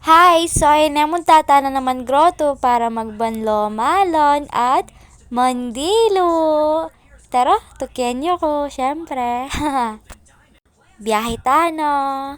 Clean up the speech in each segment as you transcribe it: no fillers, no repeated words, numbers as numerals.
Hi! So, ay namuntata na naman grotto para magbanlo, malon at mandilo. Tara, tukyan niyo ko, syempre. Biyahe tano.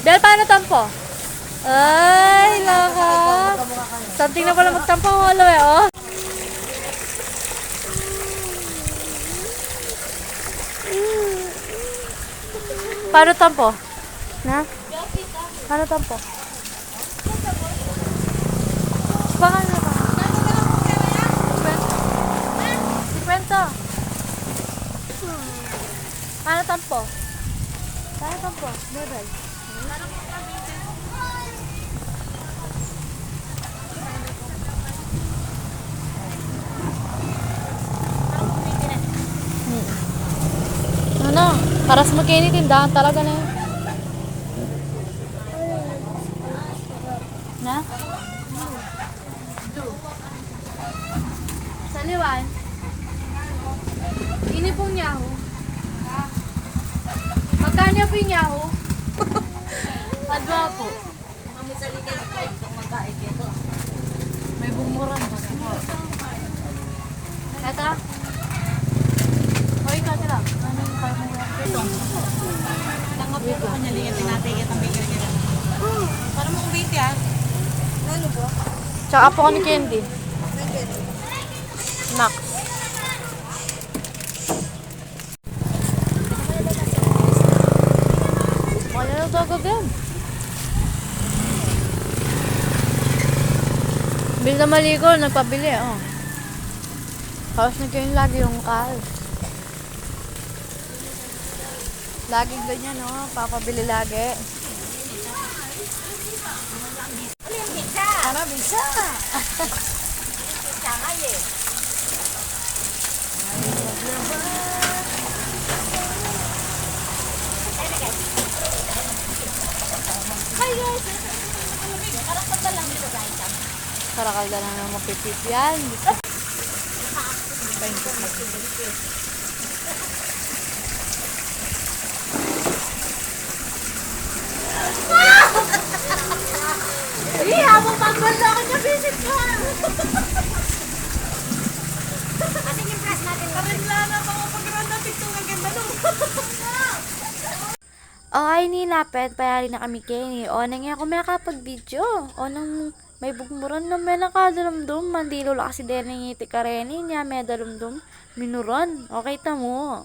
Del, paano tampo? Ay, laka. Something na pala magtampo ang holo eh, oh. Paano tampo? Na? Paano tampo? Bakal na ba? 50. Paano tampo? Paano tampo? Bebel. Ano? Para sa magkainit, tindahan talaga na yun. Na? Saliwan? Ini pong yaho. Magkano po yung yaho? Padwa po. May bumuran pa po. Eto? Hoy, ka sila. Ano yung kaya mo yan? Tanggap ko kanya liyan natin ang bigyan nila. Para mo kubiti ah. Ano po? Tsaka po ko ni Candy. Max. Wala na ito agad. Bill na maligo, nagpabili, oh. Kaos na kayo lagi yung kaos. Laging ganyan, oh. Papabili lagi. Ano bisa? Bisa nga eh. Hi guys! Karakal lang dito guys. Karakal na lang ng mapipip yan. Habang pagbanda ako niya, visit ko! Atin yung press natin. Karinla na mga pagranda, TikTok ang ganda nung. Okay, nilapit. Payari na kami Kenny. O, nangya ako may nakapag-video. O, nang may bugmuran na may nakadalamdum. Mandilo lang kasi din ng ngiti ka rin niya. May dalumdum. Minuran. Okay, tamo.